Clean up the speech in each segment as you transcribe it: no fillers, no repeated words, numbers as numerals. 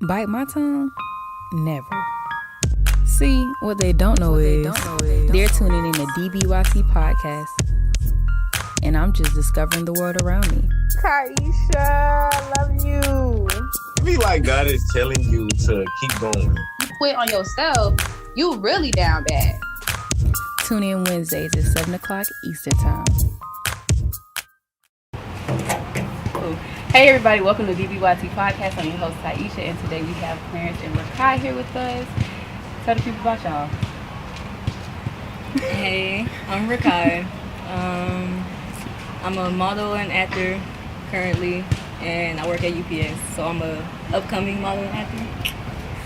Bite my tongue? Never. See, what they don't know is they're tuning in to DBYT podcast, and I'm just discovering the world around me. Kaisha, I love you. I feel like God is telling you to keep going. You quit on yourself, you really down bad. Tune in Wednesdays at 7 o'clock Eastern Time. Hey everybody, welcome to DBYT Podcast. I'm your host Taisha, and today we have Clarence and Rakai here with us. Tell the people about y'all. Hey, I'm Rakai. I'm a model and actor currently, and I work at UPS, so I'm a upcoming model and actor.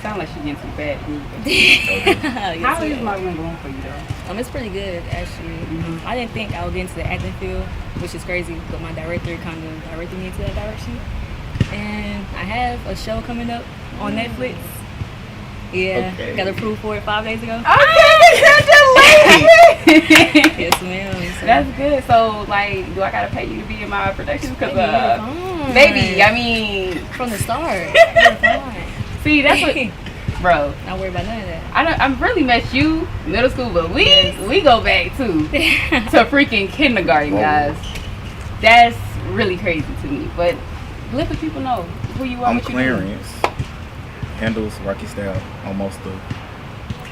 Sound like she getting too bad. Yes, How is modeling going for you though? It's pretty good actually. Mm-hmm. I didn't think I would get into the acting field, which is crazy, but my director kind of directed me into that direction. And I have a show coming up on Netflix. Yeah, Okay. got approved for it 5 days ago. Okay, congratulations! Yes, ma'am. So. That's good. So, like, do I gotta pay you to be in my production? Because, Fine. baby, I mean, From the start, you're fine. see, that's what, bro. Not worried about none of that. I'm really met you middle school, but we go back to freaking kindergarten, guys. That's really crazy to me. But let the people know who you are. I'm what you do. Clarence. Handles Rocky Style on most stuff.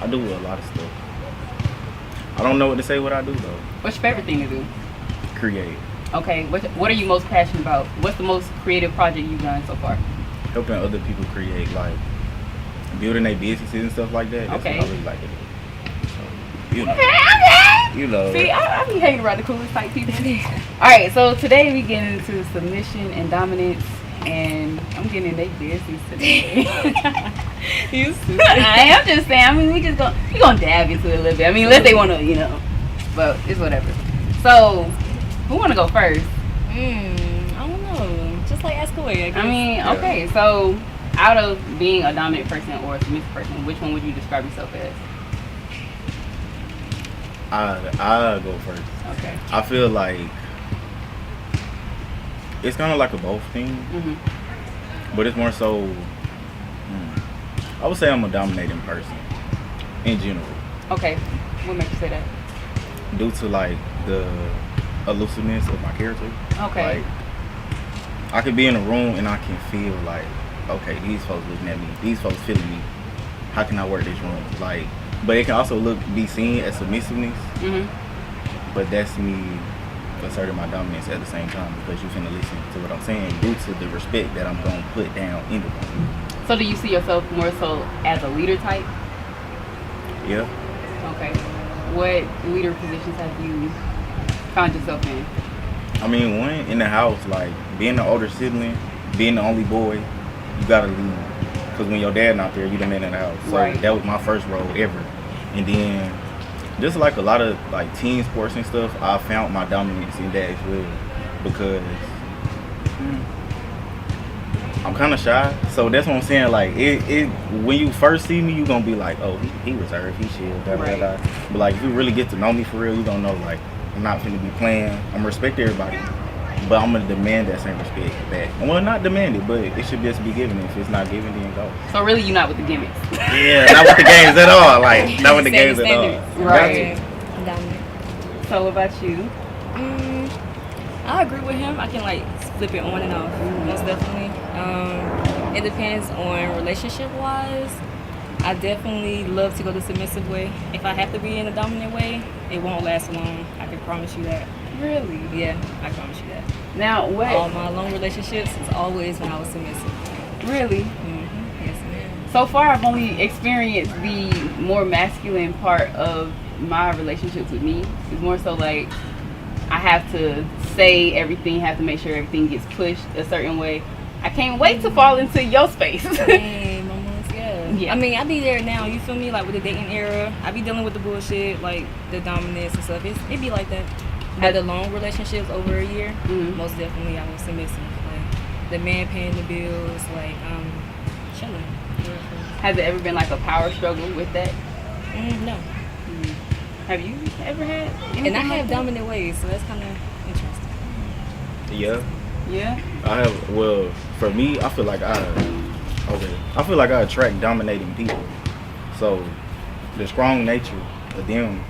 I do a lot of stuff. I don't know what to say what I do though. What's your favorite thing to do? Create. Okay, what are you most passionate about? What's the most creative project you've done so far? Helping other people create, like building their businesses and stuff like that. That's Okay. what I really like to do. So, you know. Okay. You know. See, I be hanging around the coolest type people. Alright, so today we get into submission and dominance, and I'm getting in their business today. You stupid. I'm just saying, I mean, we gonna dab into it a little bit. I mean, unless they wanna, but it's whatever. So, who wanna go first? I don't know. Just like ask away, I guess. I mean, okay, so out of being a dominant person or a submissive person, which one would you describe yourself as? I go first. Okay. I feel like it's kind of like a both thing, Mm-hmm. but it's more so. I would say I'm a dominating person in general. Okay. What makes you say that? Due to like the elusiveness of my character. Okay. Like I could be in a room and I can feel like, okay, these folks looking at me, these folks feeling me. How can I work this room? Like, but it can also be seen as submissiveness. Mm-hmm. But that's me asserting my dominance at the same time because you finna listen to what I'm saying due to the respect that I'm gonna put down in the room. So do you see yourself more so as a leader type? Yeah. Okay. What leader positions have you found yourself in? I mean, one in the house, like being the older sibling, being the only boy, you gotta lead. Because when your dad not there, you the man in the house. So Right. that was my first role ever. And then just like a lot of like team sports and stuff, I found my dominance in that as well. Because I'm kind of shy. So that's what I'm saying. Like it when you first see me, you gonna be like, oh, he reserved, he chill, blah, blah, Right. blah. But like if you really get to know me for real, you gonna know like I'm not finna be playing. I'm gonna respect everybody. But I'm gonna demand that same respect back. Well, not demand it, but it should just be given. If it's not given, then go. So really you're not with the gimmicks. Yeah, not with the games at all. Like, not with the games at all. Standards. Right. I'm dominant. So what about you? I agree with him. I can like flip it on and off, most definitely. It depends on relationship wise. I definitely love to go the submissive way. If I have to be in a dominant way, it won't last long. I can promise you that. Really? Yeah, I promise you that. Now what? All my long relationships is always when I was submissive. Really? Yes, ma'am. So far, I've only experienced the more masculine part of my relationships with me. It's more so like I have to say everything, have to make sure everything gets pushed a certain way. I can't wait to fall into your space. Hey, mamas, yeah. Yeah. I mean, I be there now. You feel me? Like with the dating era, I be dealing with the bullshit, like the dominance and stuff. It be like that. But the long relationships over a year, most definitely I was submissive. Like the man paying the bills, like chilling. Has it ever been like a power struggle with that? No. Have you ever had? And I have like that? dominant ways, so that's kind of interesting. Yeah. Yeah. I have, well, for me, I feel like I Okay. I feel like I attract dominating people. So the strong nature of them,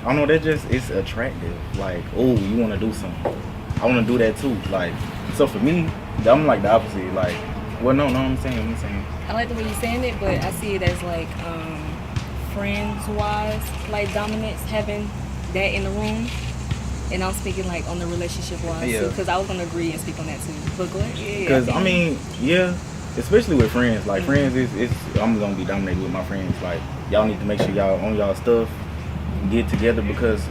I don't know, that just, it's attractive. Like, oh, you want to do something. I want to do that too. Like, so for me, I'm like the opposite. Like, well, no, I'm saying. I like the way you're saying it, but I see it as like friends-wise, like dominance, having that in the room. And I'm speaking like on the relationship-wise, Yeah. because I was gonna agree and speak on that too. But go ahead. Because I mean, yeah, especially with friends. Like friends, it's I'm gonna be dominated with my friends. Like, y'all need to make sure y'all own y'all stuff, get together, because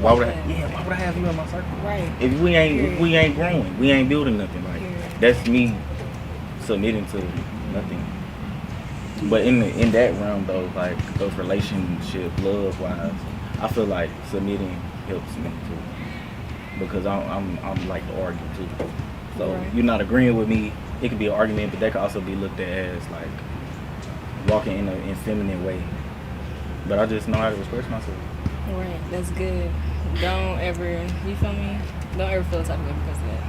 why would I have you in my circle? Right. If we ain't growing, we ain't building nothing. Like, that's me submitting to nothing. But in that realm though, like those relationship, love wise, I feel like submitting helps me too, because I'm like to argue too. So you're not agreeing with me, it could be an argument, but that could also be looked at as like walking in an feminine way. But I just know how to express myself. Right, that's good. Don't ever, you feel me? Don't ever feel the type of way because of that.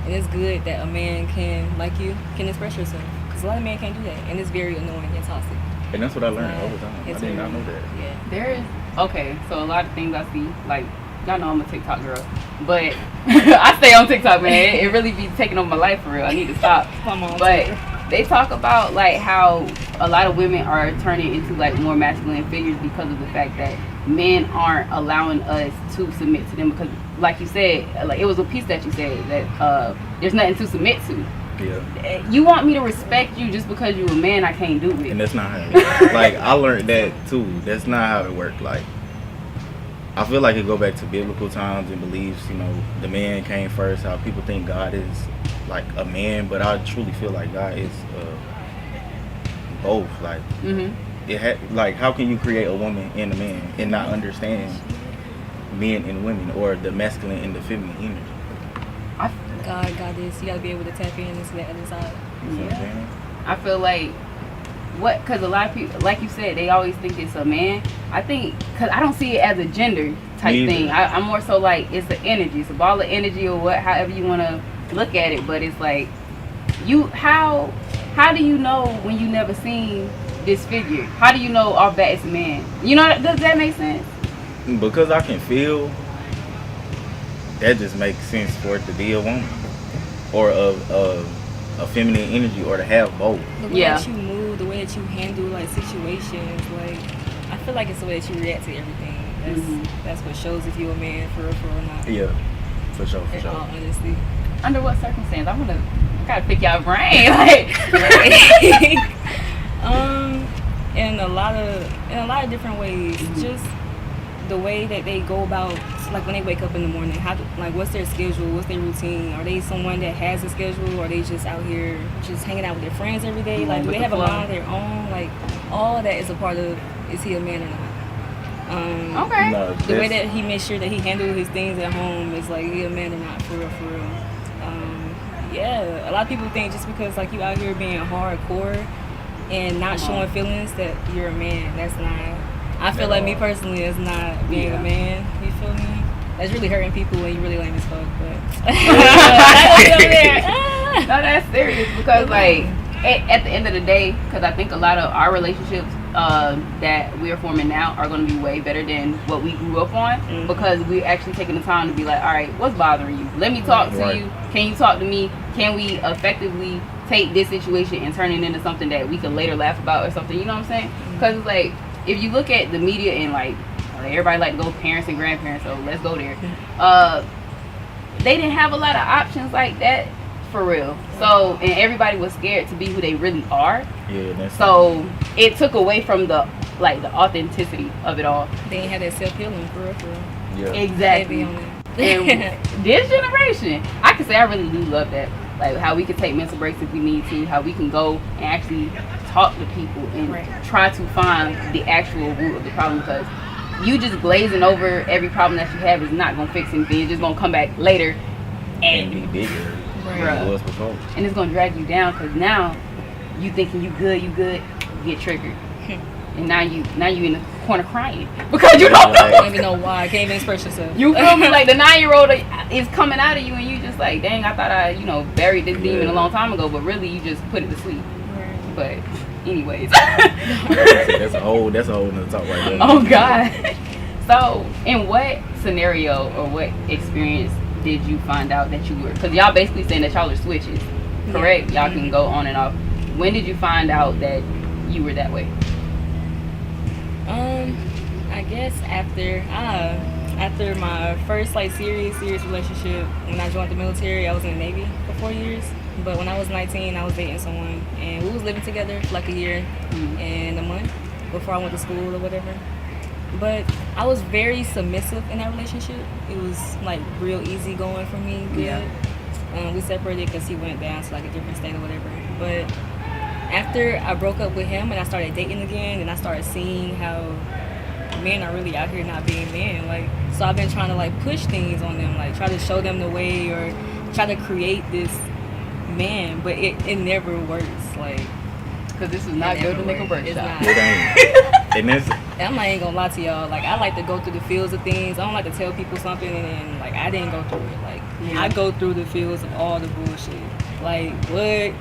And it's good that a man can, like you, can express yourself. Because a lot of men can't do that. And it's very annoying and toxic. And that's what I learned over time. I did not know that. Yeah. There is, okay, so a lot of things I see, like, y'all know I'm a TikTok girl, but I stay on TikTok, man. It really be taking over my life for real. I need to stop. Come on. But they talk about, like, how a lot of women are turning into, like, more masculine figures because of the fact that men aren't allowing us to submit to them, because, like you said, like, it was a piece that you said that there's nothing to submit to. Yeah. You want me to respect you just because you're a man, I can't do it. And that's not how it works. Like, I learned that too. That's not how it worked. Like, I feel like it go back to biblical times and beliefs, you know, the man came first, how people think God is like a man, but I truly feel like God is both. Like, like, how can you create a woman and a man and not understand men and women, or the masculine and the feminine energy? God got this. You gotta be able to tap in into that other side. Yeah. I feel like because a lot of people, like you said, they always think it's a man. I think, because I don't see it as a gender type thing. I'm more so like it's the energy. It's a ball of energy, or however you want to look at it. But it's like, how do you know when you never seen this figure? How do you know off bat it's a man? You know, does that make sense? Because I can feel, that just makes sense for it to be a woman, or a feminine energy, or to have both. The way that you move, the way that you handle like situations, like, I feel like it's the way that you react to everything. That's what shows if you're a man for real or not. Yeah, for sure. In all honesty. Under what circumstance? I gotta pick y'all brain. Like, in a lot of different ways. Just the way that they go about, like when they wake up in the morning, what's their schedule, what's their routine? Are they someone that has a schedule, or are they just out here just hanging out with their friends every day? Like, do they have a mind of their own? Like, all of that is a part of, is he a man or not? Okay. No, the way that he makes sure that he handles his things at home is like, he a man or not, for real. Yeah, a lot of people think just because like you out here being hardcore and not showing feelings that you're a man. That's not. I feel like me personally is not being a man. You feel me? That's really hurting people when you really lame as fuck. But no, that's serious, because like at the end of the day, because I think a lot of our relationships that we're forming now are going to be way better than what we grew up on, because we're actually taking the time to be like, all right, what's bothering you? Let me talk to you. Can you talk to me? Can we effectively take this situation and turn it into something that we can later laugh about or something? You know what I'm saying? Because it's like, if you look at the media and like everybody like to go parents and grandparents, so let's go there. They didn't have a lot of options like that for real. So, and everybody was scared to be who they really are. Yeah. So it took away from the authenticity of it all. They ain't have that self-healing for real. Yeah. Exactly. And this generation, I can say I really do love that. Like how we can take mental breaks if we need to, how we can go and actually talk to people and try to find the actual root of the problem, because you just glazing over every problem that you have is not going to fix anything. It's just going to come back later and be bigger than it was before. And it's going to drag you down, because now you thinking you good, you get triggered. And now you in the corner crying because you don't even know why. Can't even express yourself. You feel me? Like the 9-year-old is coming out of you, and you just like, dang, I thought I buried this demon a long time ago, but really you just put it to sleep. But anyways. That's a whole nother talk right there. Oh God. So in what scenario or what experience did you find out that you were, because y'all basically saying that y'all are switches, correct? Y'all can go on and off. When did you find out that you were that way? I guess after my first like serious relationship, when I joined the military, I was in the Navy for 4 years. But when I was 19, I was dating someone, and we was living together for like a year and a month before I went to school or whatever. But I was very submissive in that relationship. It was like real easy going for me. Good. Yeah. We separated because he went down to like a different state or whatever. But after I broke up with him and I started dating again, and I started seeing how men are really out here not being men. Like, so I've been trying to like push things on them, like try to show them the way or try to create this man, but it never works. Like, because this is not good to make a workshop. It's not. It ain't. And that's, I'm not even gonna lie to y'all. Like, I like to go through the fields of things. I don't like to tell people something and then like I didn't go through it. Like, I go through the fields of all the bullshit. Like, what?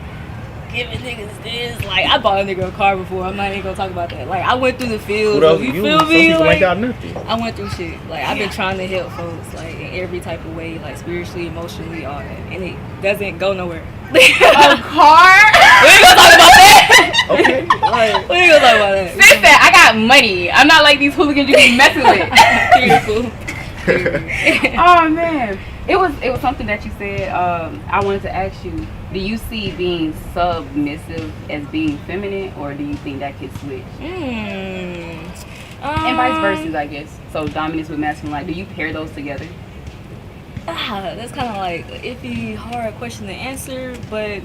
Giving niggas this. Like, I bought a nigga a car before. I'm not even gonna talk about that. Like, I went through the fields. You feel some me? people Like, ain't got nothing. I went through shit. Like, I've been trying to help folks, like, in every type of way, like, spiritually, emotionally, all that. And it doesn't go nowhere. A car? We ain't gonna talk about that. Okay. Like, We ain't gonna talk about that. Sister, I got money. I'm not like these hooligans you be messing with. Oh man. It was something that you said. I wanted to ask you, do you see being submissive as being feminine, or do you think that could switch? And vice versa, I guess. So dominance with masculine, like, do you pair those together? That's kind of like an iffy, hard question to answer, but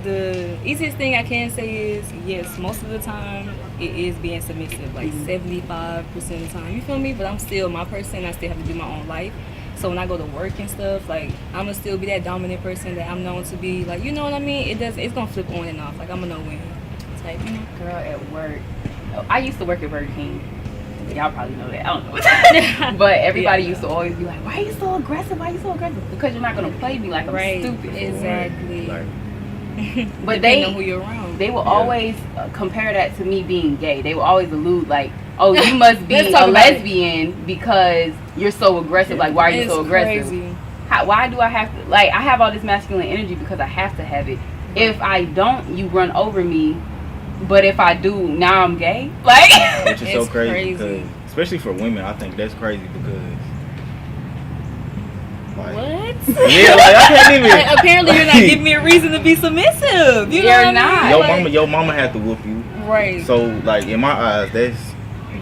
the easiest thing I can say is yes, most of the time it is being submissive, like 75% of the time, you feel me? But I'm still my person. I still have to do my own life. So when I go to work and stuff, like, I'm gonna still be that dominant person that I'm known to be. Like, you know what I mean? It's gonna flip on and off. Like, I'm a no-win type, you know? Girl, at work, I used to work at Burger King. Y'all probably know that. I don't know. But everybody used to always be like, why are you so aggressive? Why are you so aggressive? Because you're not gonna play me like I'm stupid. Exactly. like, But they know who you're around. They will always compare that to me being gay. They will always allude like, oh, you must be Let's a talk about lesbian because you're so aggressive. Like, why are you so aggressive? Crazy. Why do I have to, like, I have all this masculine energy because I have to have it. If I don't, you run over me. But if I do, now I'm gay. Like, which is so It's crazy, crazy. because, especially for women, I think that's crazy because, like, What? yeah, like, I can't even. Like, apparently, you're not giving me a reason to be submissive. You know You're what I not. mean? Your mama had to whoop you. Right. So, like, in my eyes,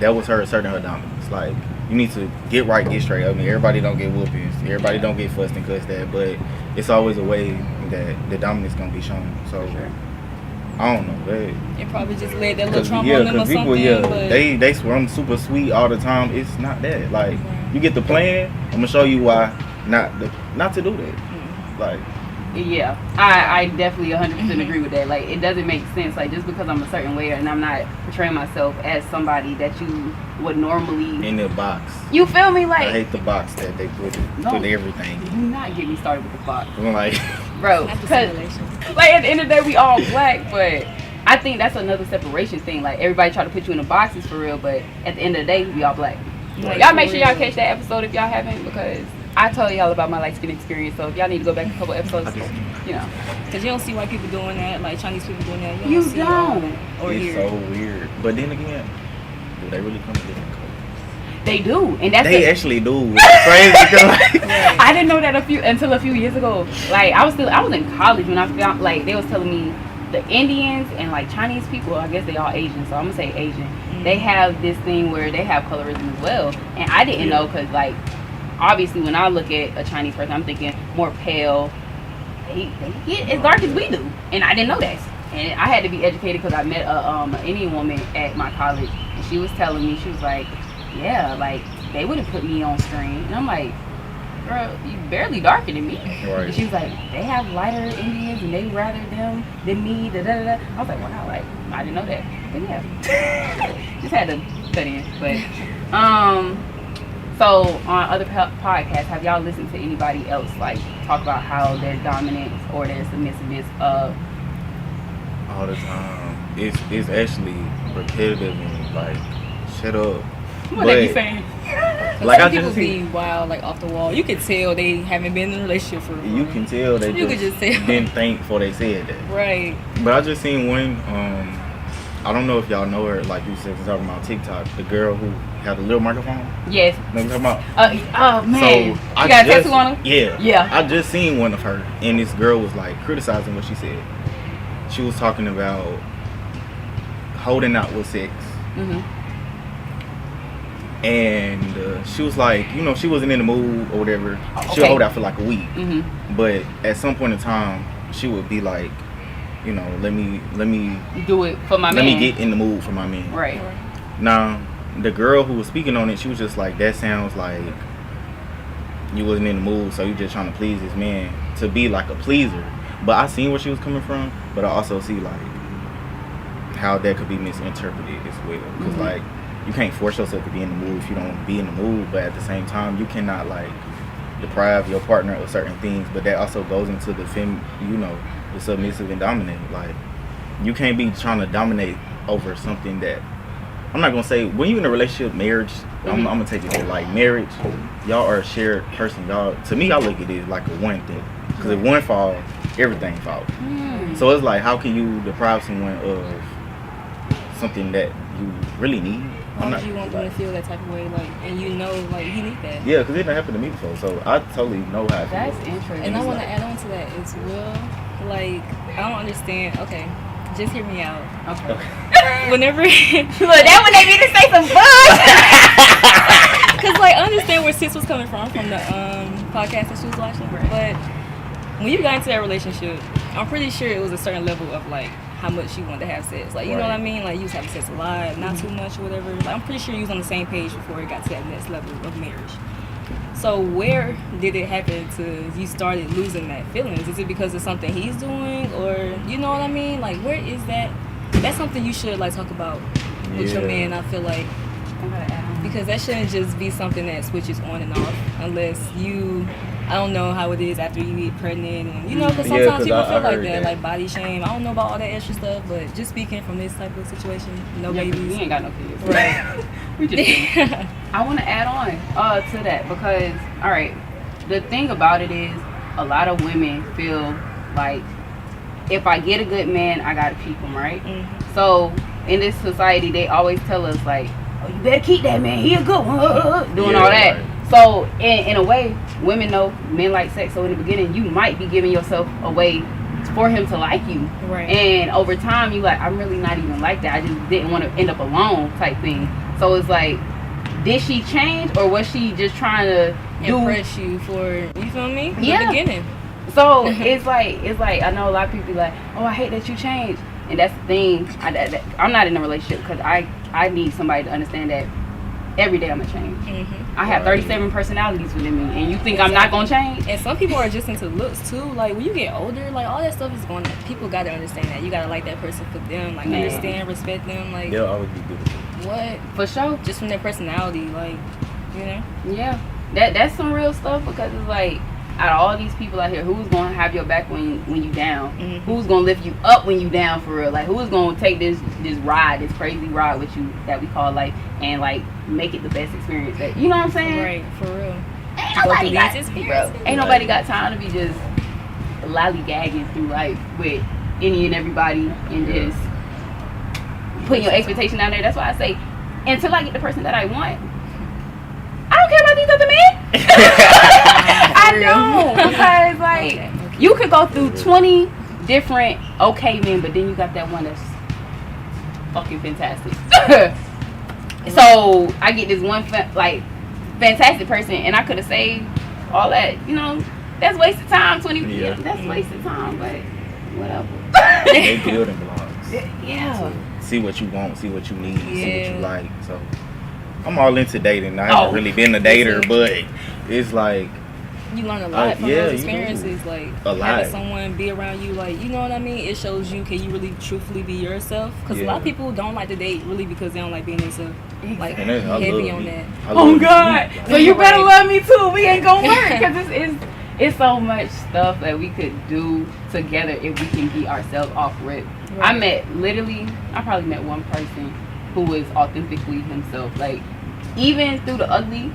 that was her asserting her dominance. Like, you need to get right, get straight. I mean, everybody don't get whoopings. Everybody don't get fussed and cussed at. But it's always a way that the dominance gonna be shown. So, I don't know. It probably just laid that little trauma on them or people, something. But they swear I'm super sweet all the time. It's not that. Like, you get the plan, I'm gonna show you why not to do that. Like, yeah, I definitely 100% agree with that. Like, it doesn't make sense. Like, just because I'm a certain way and I'm not portraying myself as somebody that you would normally in the box. You feel me? I Like, hate the box that they put everything do in. not get me started with the box, I'm like, bro. Not the Because simulation. like, at the end of the day, we all black, but I think that's another separation thing. Like, everybody try to put you in the boxes for real, but at the end of the day, we all black. Right. Y'all make sure y'all catch that episode if y'all haven't, because I told y'all about my light skin experience. So if y'all need to go back a couple episodes, you know. Because you don't see white people doing that, like Chinese people doing that. You see all don't. that. Or it's here. so weird. But then again, do they really come in different colors? They do, and that's They actually do. It's crazy because, like, I didn't know that until a few years ago. Like, I was in college when I found, like, they was telling me the Indians and like Chinese people, I guess they all Asian, so I'm gonna say Asian. They have this thing where they have colorism as well, and I didn't know, because like, obviously when I look at a Chinese person, I'm thinking more pale. They get as dark as we do, and I didn't know that. And I had to be educated because I met a Indian woman at my college, and she was telling me, she was like, yeah, like, they wouldn't put me on screen. And I'm like, girl, you barely darker than me. Right. And she was like, they have lighter Indians and they rather them than me. Da, da, da, da. I was like, wow, like, I didn't know that. But yeah, just had to cut in. But so on other podcasts, have y'all listened to anybody else like talk about how their dominance or their submissiveness all the time. it's actually repetitive and like shut up. What they be saying? Like some I people just be wild, like off the wall. You can tell they haven't been in a relationship for. you can tell they You could just tell. didn't think before they said that. Right. But I just seen one. I don't know if y'all know her. Like you said, talking about TikTok, the girl who had a little microphone. Yes. Know what I'm talking about? Oh man. So you got a tattoo on her? Yeah. Yeah. I just seen one of her, and this girl was like criticizing what she said. She was talking about holding out with sex. Mm-hmm. And she was like, you know, she wasn't in the mood or whatever. She'll hold out for like a week. Mm-hmm. But at some point in time, she would be like, you know, let me do it for my man. Let me get in the mood for my man. Right. Now, the girl who was speaking on it, she was just like, that sounds like you wasn't in the mood, so you just trying to please this man to be like a pleaser. But I seen where she was coming from, but I also see like how that could be misinterpreted as well. Because like, you can't force yourself to be in the mood if you don't be in the mood, but at the same time, you cannot like deprive your partner of certain things. But that also goes into the the submissive and dominant. Like, you can't be trying to dominate over something that, I'm not gonna say, when you're in a relationship, marriage, I'm gonna take it there. Like, marriage, y'all are a shared person. Y'all, to me, I look at it like a one thing. Because if one falls, everything falls. So it's like, how can you deprive someone of something that you really need? Why would you want them to feel that type of way, like, and you know, like, you need that? Yeah, because it didn't happen to me before, so I totally know how it feels. That's interesting. And I want to add on to that as well. Like, I don't understand. Okay, just hear me out. Okay. Whenever Look, that when they need to say some bullshit. Because, like, I understand where Sis was coming from the podcast that she was watching. But when you got into that relationship, I'm pretty sure it was a certain level of, like, how much you wanted to have sex. Like, you know what I mean? Like, you was having sex a lot, not too much or whatever. Like, I'm pretty sure you was on the same page before it got to that next level of marriage. So where did it happen to you started losing that feelings? Is it because of something he's doing, or you know what I mean? Like, where is that? That's something you should like talk about with your man. I feel like, because that shouldn't just be something that switches on and off unless you, I don't know how it is after you get pregnant, and you know, because sometimes people feel like that, like body shame. I don't know about all that extra stuff, but just speaking from this type of situation, no babies. We ain't got no kids. Right. We just I want to add on to that because, all right, the thing about it is a lot of women feel like if I get a good man, I got to keep him, right? So in this society, they always tell us like, oh, you better keep that man. He a good one. Doing all that. Right. So in a way, women know men like sex. So in the beginning, you might be giving yourself away for him to like you. Right. And over time, you like, I'm really not even like that. I just didn't want to end up alone type thing. So it's like, did she change or was she just trying to impress you for, you feel me? In the beginning. So it's like I know a lot of people be like, oh, I hate that you changed. And that's the thing. I'm not in a relationship because I need somebody to understand that every day I'm gonna change. I have 37 personalities within me, and you think I'm not gonna change? And some people are just into looks too. Like when you get older, like all that stuff is going. People gotta understand that. You gotta like that person for them. Like understand, respect them. Like they'll always be good. What? For sure. Just from their personality, like, you know. Yeah, that's some real stuff because it's like, out of all these people out here, who's gonna have your back when you down? Who's gonna lift you up when you down for real? Like, who's gonna take this ride, this crazy ride with you that we call life, and like make it the best experience? That, you know what I'm saying? Right, for real. Ain't nobody got time to be just lollygagging through life with any and everybody and just putting your expectation down there. That's why I say, until I get the person that I want, I don't care about these other men. I don't, because like you could go through 20 different okay men, but then you got that one that's fucking fantastic. So I get this one fantastic person, and I could have saved all that. You know, that's wasted time. 20 years, that's wasted time, but whatever. They building blocks. Yeah. See what you want, see what you need, see what you like. So I'm all into dating. I haven't really been a dater, but it's like you learn a lot from those experiences. Like having someone be around you, like, you know what I mean? It shows you, can you really truthfully be yourself? Because a lot of people don't like to date really because they don't like being into like heavy on that. Oh God! So you better love me too. We ain't gonna work because it's so much stuff that we could do together if we can be ourselves off rip. I probably met one person who was authentically himself. Like, even through the ugly,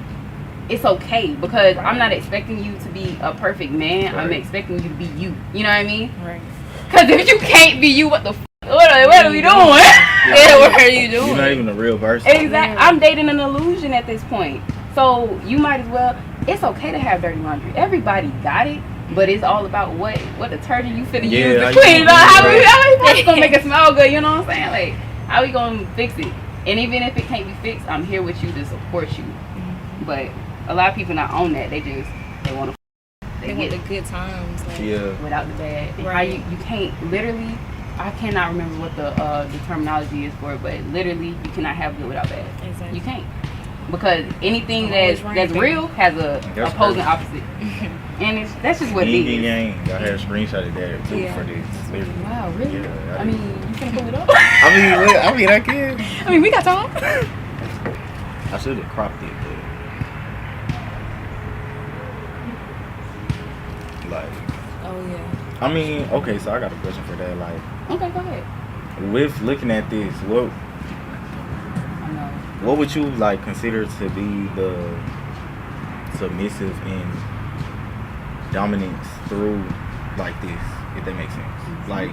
it's okay because I'm not expecting you to be a perfect man. I'm expecting you to be you. You know what I mean? Right. Because if you can't be you, what are we doing? What are you doing? You're not even a real person. Exactly. I'm dating an illusion at this point. So you might as well. It's okay to have dirty laundry. Everybody got it. But it's all about what detergent you finna use to clean it up. How we gonna make it smell good? You know what I'm saying? Like, how we gonna fix it? And even if it can't be fixed, I'm here with you to support you. Mm-hmm. But a lot of people not own that. They want to. They want the good times. Like, without the bad. And right. How you can't literally. I cannot remember what the terminology is for it, but literally you cannot have good without bad. Exactly. You can't. Because anything that's real has a opposing opposite. And that's just what it is. Yin and yang. I had a screenshot of that too for this. Wow, really? Yeah, I mean, you can pull it up? I can. I mean, we got time. I should have cropped it, but like. Oh yeah. I mean, okay, so I got a question for that. Like. Okay, go ahead. With looking at this, what would you like consider to be the submissive and dominance through like this, if that makes sense? Mm-hmm. Like,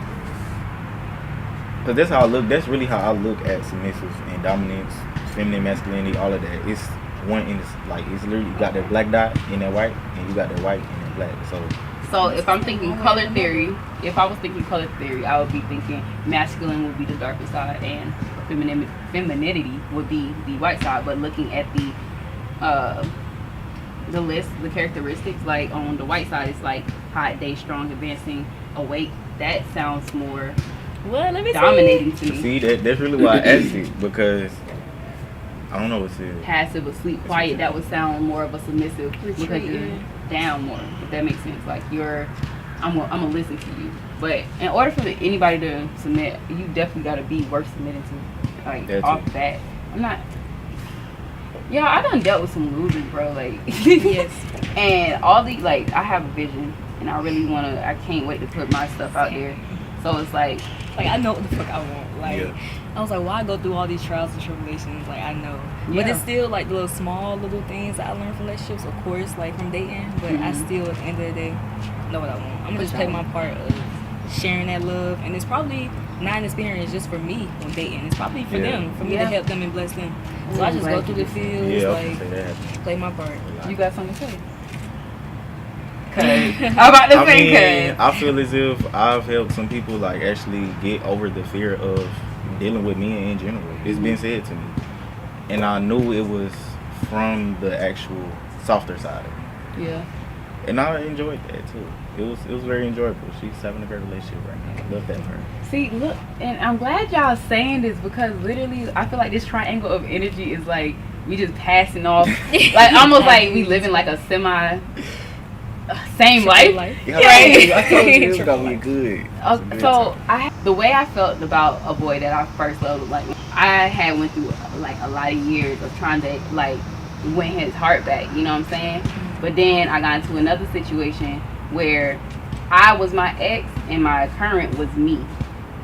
because that's how I look. That's really how I look at submissive and dominance, feminine, masculinity, all of that. It's one in this, like, it's literally you got that black dot in that white, and you got that white in that black. So if I'm thinking color theory, I would be thinking masculine would be the darker side and femininity would be the white side. But looking at the list, the characteristics, like on the white side, it's like hot, day, strong, advancing, awake. That sounds more dominating to me. See, that's really why I asked it, because I don't know what it is. Passive, asleep, quiet. That would sound more of a submissive because you're down more. If that makes sense. Like I'm gonna listen to you. But in order for anybody to submit, you definitely gotta be worth submitting to. Like off the bat, I'm not. Yeah, I done dealt with some losers, bro. Like yes, and all the like, I have a vision, and I really wanna. I can't wait to put my stuff out there. So it's like I know what the fuck I want. Like I was like, why go through all these trials and tribulations? Like I know, but it's still like the little things that I learned from relationships, of course, like from dating. But I still, at the end of the day, know what I want. I'm gonna just play my part of sharing that love, and it's probably not an experience just for me when dating. It's probably for them, for me to help them and bless them. So I just go through the fields, like play my part. You got something to say? I'm about to say, I feel as if I've helped some people like actually get over the fear of dealing with men in general. It's been said to me, and I knew it was from the actual softer side of me. Yeah. And I enjoyed that too. It was very enjoyable. She's having a great relationship right now. I love that for her. See, look, and I'm glad y'all saying this because literally I feel like this triangle of energy is like we just passing off, like almost like we living like a same life. Yeah, right? I told you it was gonna be good. So the way I felt about a boy that I first loved, like I had went through like a lot of years of trying to like win his heart back. You know what I'm saying? But then I got into another situation where I was my ex and my current was me,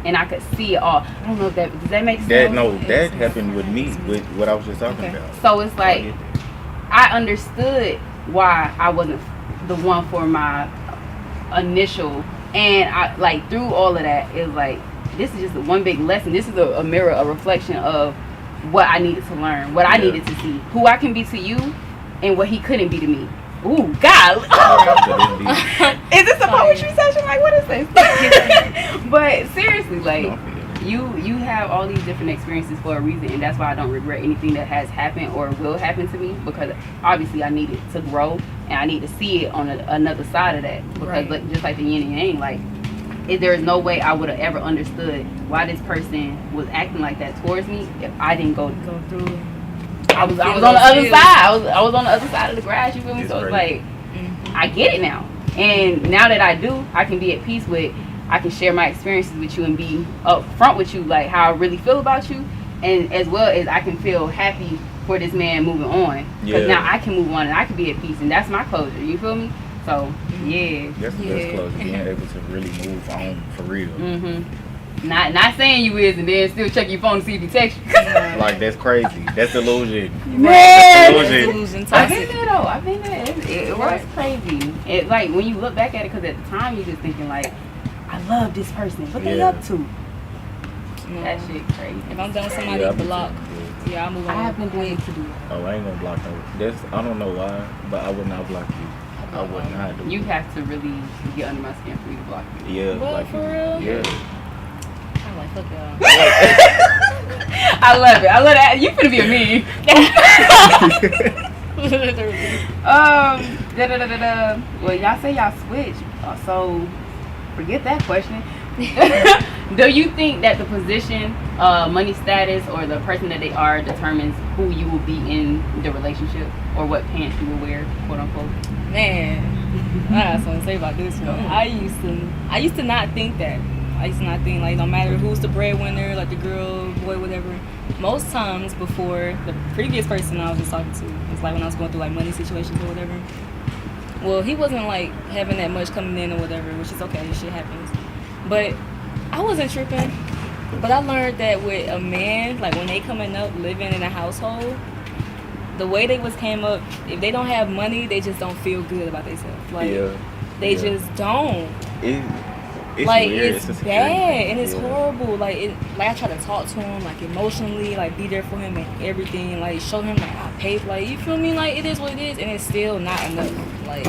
and I could see it all. I don't know if does that make sense? That happened with me with what I was just talking about. So it's like I understood why I wasn't the one for my initial, and I like through all of that, it was like this is just one big lesson. This is a mirror, a reflection of what I needed to learn, what I needed to see, who I can be to you, and what he couldn't be to me. Ooh, God. Is this a poetry session? Like, what is this? But seriously, like, you have all these different experiences for a reason, and that's why I don't regret anything that has happened or will happen to me, because obviously I needed to grow, and I need to see it on another side of that. Because like, just like the yin and yang, like, there is no way I would have ever understood why this person was acting like that towards me if I didn't go through. I was on the other side. I was on the other side of the grass. You feel me? So it's like I get it now, and now that I do, I can be at peace with. I can share my experiences with you and be upfront with you, like how I really feel about you, and as well as I can feel happy for this man moving on. Because now I can move on and I can be at peace, and that's my closure. You feel me? So that's the best closure, being able to really move on for real. Not saying you is, and then still check your phone to see if he text you. Like, that's crazy. That's delusion. Man, That's Delusion, I've toxic. been there though. I've been there. It works crazy. It like when you look back at it, because at the time you're just thinking like, I love this person. What they Yeah. up to? No. That shit crazy. If I'm done with somebody, Yeah, I be block. too. Yeah, I'll move on. I have been doing to do. Oh, I ain't gonna block her. I don't know why, but I would not block you. I would not do You it. have to really get under my skin for me to block you. Yeah, What, like for real? Yeah. I'm like, fuck y'all. I love it. I love that. You finna be a me. Well, y'all say y'all switch, so forget that question. Do you think that the position, money status, or the person that they are determines who you will be in the relationship, or what pants you will wear, quote unquote? Man, I got something to say about this one. I used to not think that. I used to not think like no matter who's the breadwinner, like the girl, boy, whatever. Most times before the previous person I was just talking to, it's like when I was going through like money situations or whatever. Well, he wasn't like having that much coming in or whatever, which is okay. Shit happens. But I wasn't tripping. But I learned that with a man, like when they coming up living in a household, the way they came up, if they don't have money, they just don't feel good about themselves. Like they just don't. It's like weird. it's a security bad thing. and it's horrible. Like I try to talk to him, like emotionally, like be there for him and everything. Like show him like I paid. Like you feel me? Like it is what it is, and it's still not enough. Like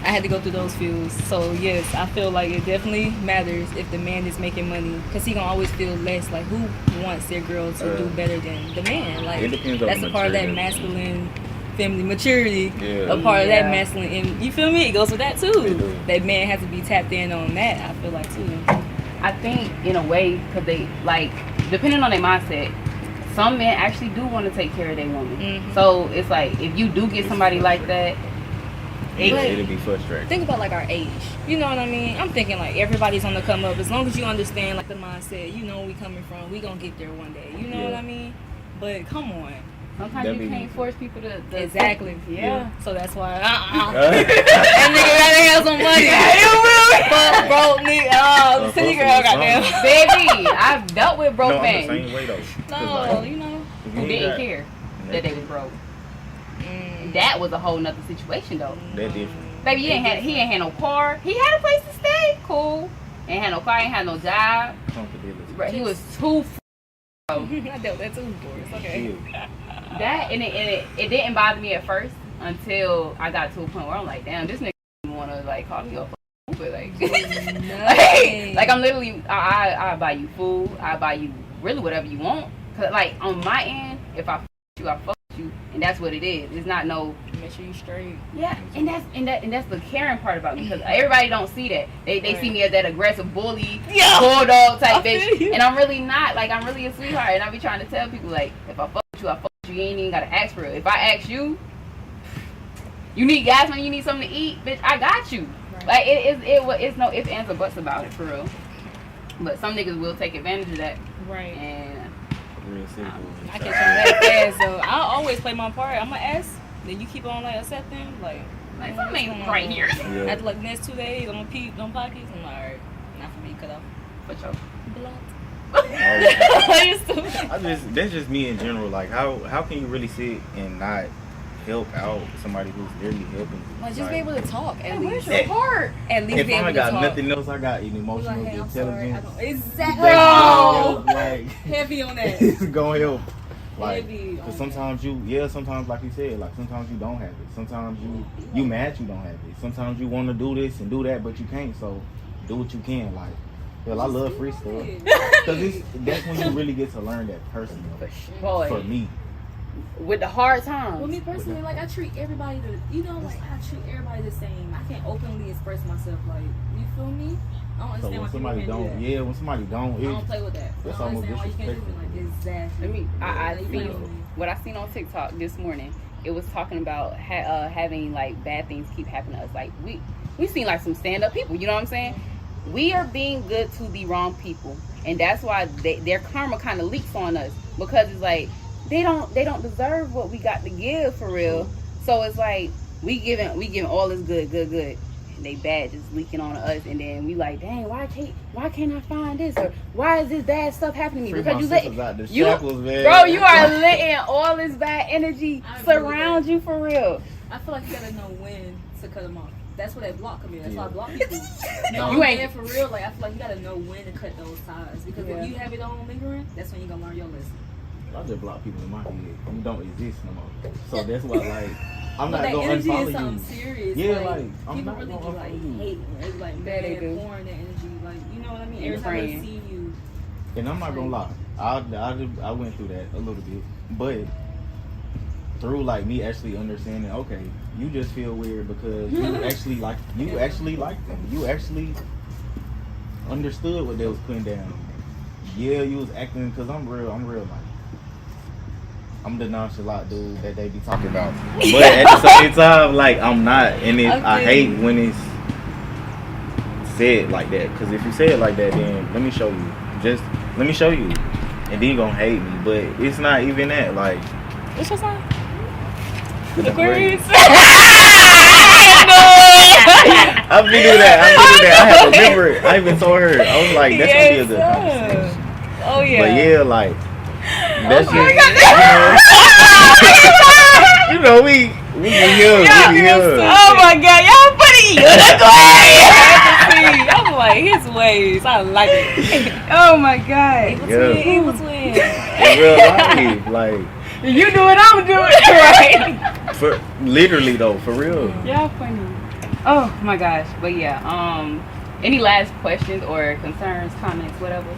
I had to go through those feels. So yes, I feel like it definitely matters if the man is making money, because he gonna always feel less. Like who wants their girl to do better than the man? Like It depends on that's the a part of that maturity. masculine feminine maturity, Yeah. a part of that Yeah. masculine, and you feel me? It goes with that It too. do. That man has to be tapped in on that. I feel like too. I think in a way, because they like, depending on their mindset, some men actually do want to take care of their woman. Mhm. So it's like if you do get somebody like that, It'll be frustrating. Think about like our age. You know what I mean? I'm thinking like everybody's on the come up. As long as you understand like the mindset, you know where we coming from. We gonna get there one day. You know what I mean? But come on. sometimes That you be- can't force people to Exactly. Yeah. So that's why. That nigga gotta have some money. Fuck broke nigga. Oh, city girl goddamn. Baby, I've dealt with broke No, I'm the men same way though. 'Cause, No, like, you know. if who you didn't ain't care got- that they was broke. Mm. That was a whole nother situation though. That different. Baby, he ain't had no car. He had a place to stay. Cool. Ain't had no car. Ain't had no job. Comfortability. But he was too. I dealt with that too before. It's okay. Yeah. That and it didn't bother me at first until I got to a point where I'm like, damn, this nigga want to like call me up, but like, like I'm literally, I buy you food, I buy you really whatever you want. Cause like on my end, if I fuck you, I fuck you, and that's what it is. It's not no. Make sure you straight. Yeah, and that's the caring part about me, because everybody don't see that. They see me as that aggressive bully, bulldog type bitch, and I'm really not. Like I'm really a sweetheart, and I be trying to tell people like, if I fuck with you, I fuck with you. You ain't even gotta ask for it. If I ask you, you need gas money, you need something to eat, bitch, I got you. Right. Like it's no ifs, ands, or buts about it for real. But some niggas will take advantage of that, Right. and Real simple. I catch on that fast, so I always play my part. I'ma ask, then you keep on like accepting, like something ain't right here. Yeah. After like the next 2 days, I'm gonna peep them pockets. I'm like, alright, not for me, cut off. For sure. You stupid. That's just me in general. Like how can you really sit and not help out somebody who's literally helping you? Like just be able to talk at least. Where's your heart? At least If be able I to got talk. nothing else, I got an Be emotional like, hey, I'm sorry. I intelligence. don't, exactly. Bro, Bro, like heavy on that. it's gonna help. Like, Heavy cause on sometimes sometimes like you said, like sometimes you don't have it. Sometimes you mad you don't have it. Sometimes you want to do this and do that, but you can't. So do what you can. Like, hell, I love free stuff. Cause that's when you really get to learn that person. Boy, For me, with the hard Well, times. me personally, like I treat everybody like I treat everybody the same. I can't openly express myself. Like, you feel me? I don't so understand when why people somebody can't do don't, that. when somebody don't, I don't it's, play with that. I that's don't almost understand why you can't do it. Like, exactly. Let me. I Like, you seen know. what I seen on TikTok this morning. It was talking about having like bad things keep happening to us. Like we seen like some stand up people. You know what I'm saying? We are being good to the wrong people, and that's why their karma kind of leaks on us, because it's like they don't deserve what we got to give for real. So it's like we giving all this good, they badge is leaking on us, and then we like, dang, why can't I find this, or why is this bad stuff happening to me? Because you you are letting all this bad energy surround you for real. I feel like you gotta know when to cut them off. That's where that block come in. That's why I block people. You ain't for real. Like I feel like you gotta know when to cut those ties, because if you have it on lingering, that's when you gonna learn your lesson. I just block people in my head. You don't exist no more. So that's why, like, I'm but not gonna energy unfollow is something you. serious. Yeah, like I'm people not really gonna be like unfollow you. hating. They be like Yeah, they mad, do. pouring that energy. Like you know what I mean. And Every time they praying. see you, And I'm not gonna lie, I went through that a little bit, but through like me actually understanding, okay, you just feel weird because you actually like them. You actually understood what they was putting down. Yeah, you was acting because I'm real like I'm the nonchalant dude that they be talking about. But at the same time, like I'm not, and I hate when it's said like that. Because if you say it like that, then let me show you. Just let me show you, and then you gonna hate me. But it's not even that. Like, what's your sign? Aquarius. I've been doing that. I have to remember. I even told her. I was like, that's gonna be a good conversation. Oh yeah. But yeah, like that's just you know we young. Oh my god, y'all funny. I'm like his ways. I like it. Oh my god. Evil twin. In real life, like You do it, I'm doing it, right? for literally though, for real. Y'all funny. Oh my gosh. But yeah, any last questions or concerns, comments, whatever?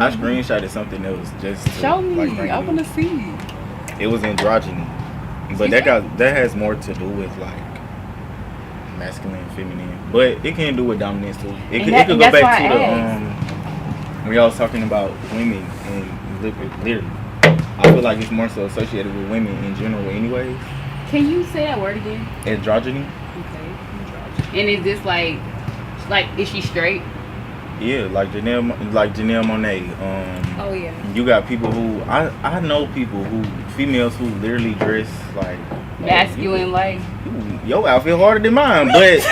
I screenshotted something that was just to, Show me. like, bring I it want to up. see. It was androgyny, but that has more to do with like masculine, feminine, but it can do with dominance too. It could go back to the when y'all was talking about women and literally. I feel like it's more so associated with women in general, anyways. Can you say that word again? Androgyny. Okay. And is this like is she straight? Yeah, like Janelle Monáe. Oh yeah. You got people who I know people females who literally dress like Masculine, like your outfit harder than mine, but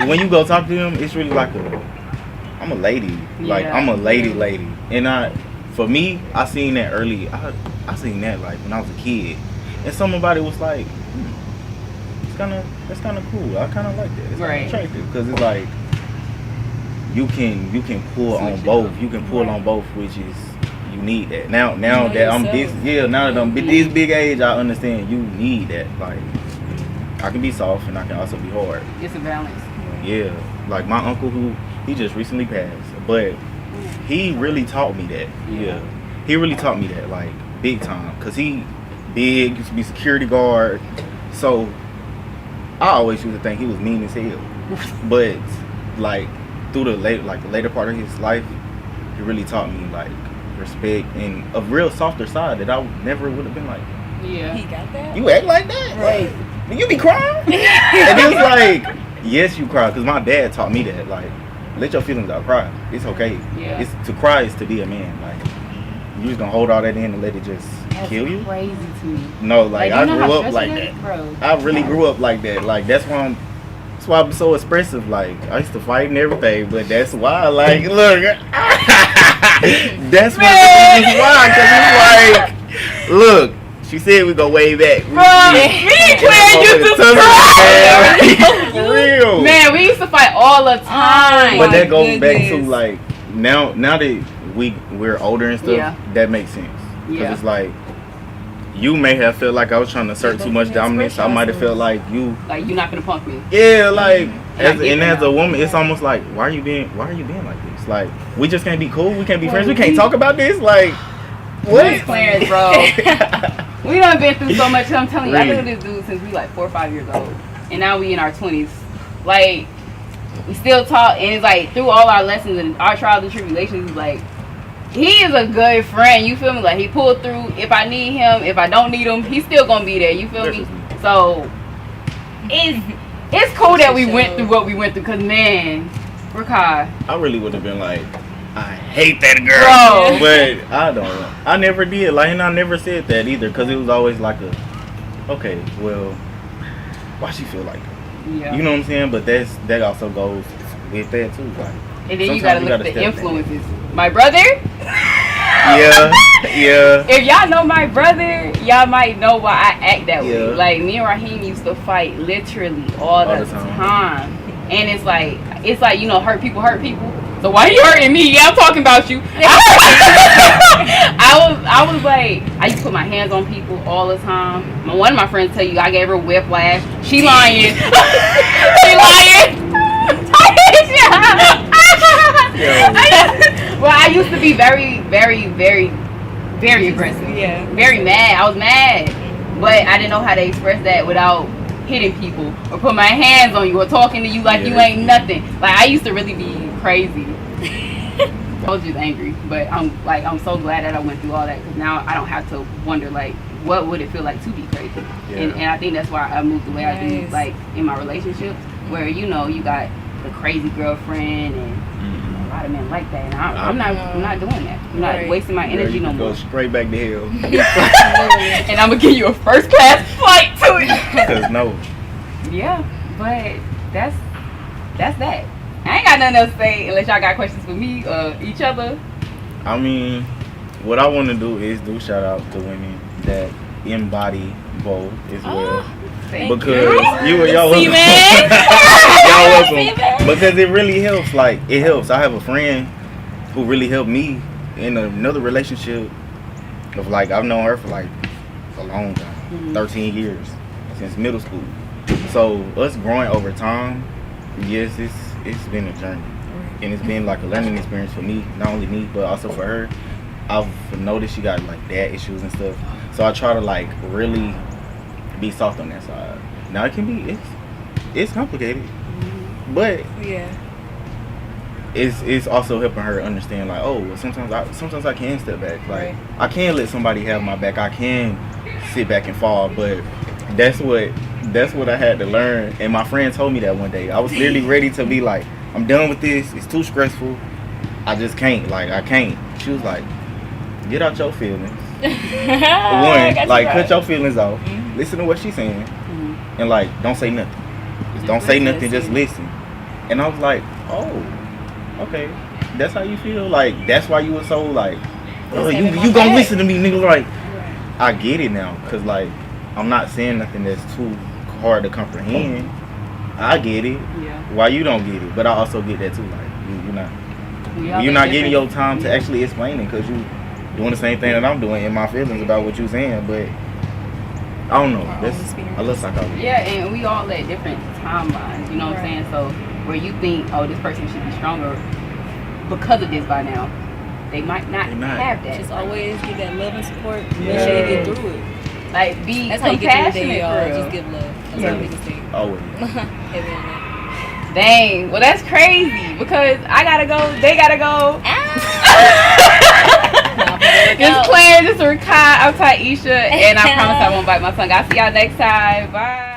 when you go talk to them, it's really like I'm a lady, like I'm a lady, and for me, I seen that early. I seen that like when I was a kid, and somebody was like, that's kind of cool. I kind of like that. It's right. Attractive because it's like. You can pull on both. You can pull on both, which is you need that. Now that I'm this this big age, I understand you need that. Like I can be soft and I can also be hard. It's a balance. Yeah, like my uncle he just recently passed, but he really taught me that. Yeah, he really taught me that like big time. Cause he big, used to be security guard, so I always used to think he was mean as hell, but like. Through the later part of his life, he really taught me like respect and a real softer side that I never would have been like. Yeah, he got that. You act like that, right? Like, you be crying, and it's like, yes, you cry, because my dad taught me that. Like, let your feelings out, cry. It's okay. Yeah. It's to cry is to be a man. Like, you just gonna hold all that in and let it just kill you. Crazy to me. No, like I grew up like that. that. Bro. I really grew up like that. Like that's why I'm so expressive. Like I used to fight and everything, but that's why. Like, look, that's why. Cause it's like, look, she said we go way back. For real, man. We used to fight all the time. But that goes back to like now that we're older and stuff. That makes sense. Cause it's like. You may have felt like I was trying to assert too much dominance. I might have felt like you're not gonna punk me. Yeah, like as a woman, it's almost like why are you being like this? Like we just can't be cool. We can't be friends. We can't talk about this. Like what? We're players, bro. We done been through so much. I'm telling you, I've been with this dude since we like 4 or 5 years old, and now we in our 20s. Like we still talk, and it's like through all our lessons and our trials and tribulations, like. He is a good friend, you feel me? Like he pulled through. If I need him, if I don't need him, he's still gonna be there. You feel me? So it's cool that we went through what we went through. Cause man, Rakai. I really would have been like, I hate that girl, but I don't. I never did. Like, and I never said that either. Cause it was always like okay, well, why she feel like that? Yeah. You know what I'm saying? But that also goes with that too. Like, and then you sometimes gotta look at the step back. influences. My brother. Yeah. If y'all know my brother, y'all might know why I act that way. Yeah. Like me and Raheem used to fight literally all the time. And it's like you know, hurt people. So why you hurting me? Yeah, I'm talking about you. I was like, I used to put my hands on people all the time. One of my friends tell you I gave her whiplash. She lying. She lying. Well, I used to be very, very, very, very aggressive. Yeah. Very mad. I was mad. But I didn't know how to express that without hitting people or put my hands on you or talking to you like you ain't nothing. Like, I used to really be crazy. I was just angry. But I'm so glad that I went through all that, because now I don't have to wonder, like, what would it feel like to be crazy? Yeah. And I think that's why I moved the way I do, like, in my relationships, where, you know, you got the crazy girlfriend and a lot of men like that, and I'm not doing that. I'm not wasting my energy no more. Go straight back to hell. And I'm gonna give you a first class flight to it. Cause no. Yeah, but that's that. I ain't got nothing else to say unless y'all got questions for me or each other. I mean, what I want to do is do shout out to women that embody both as well. Because y'all welcome. Y'all welcome. Because it really helps. Like, it helps. I have a friend who really helped me in another relationship of, like, I've known her for like a long time, 13 years, since middle school. So us growing over time, yes, it's been a journey, and it's been like a learning experience for me, not only me but also for her. I've noticed she got like dad issues and stuff, so I try to like really be soft on that side. Now it can be it's complicated, but yeah, it's also helping her understand, like, oh, sometimes I can step back, like I can let somebody have my back, I can sit back and fall. But that's what I had to learn, and my friend told me that one day. I was literally ready to be like, I'm done with this, it's too stressful, I just can't, like, I can't. She was like, get out your feelings. One, like, cut your feelings off, listen to what she's saying, and like, don't say nothing. Just don't say nothing, just listen. And I was like, oh, okay, that's how you feel? Like, that's why you were so like, oh, you gonna listen to me, nigga? Like, I get it now, cause like, I'm not saying nothing that's too hard to comprehend. I get it. Yeah. Why you don't get it? But I also get that too. Like, you're not getting your time to actually explain it, cause you doing the same thing that I'm doing in my feelings about what you're saying. But I don't know. I love psychology. Yeah, and we all at different timelines. You know what I'm saying? So where you think, oh, this person should be stronger because of this by now, they might not have that. Just always give that love and support. Make sure you get through it. Like, be that's how you get through the day, y'all. Just give love. That's the biggest thing. Always. Dang. Well, that's crazy, because I gotta go. They gotta go. This is Claire. This is Rakai. I'm Taisha, and I promise I won't bite my tongue. I'll see y'all next time. Bye.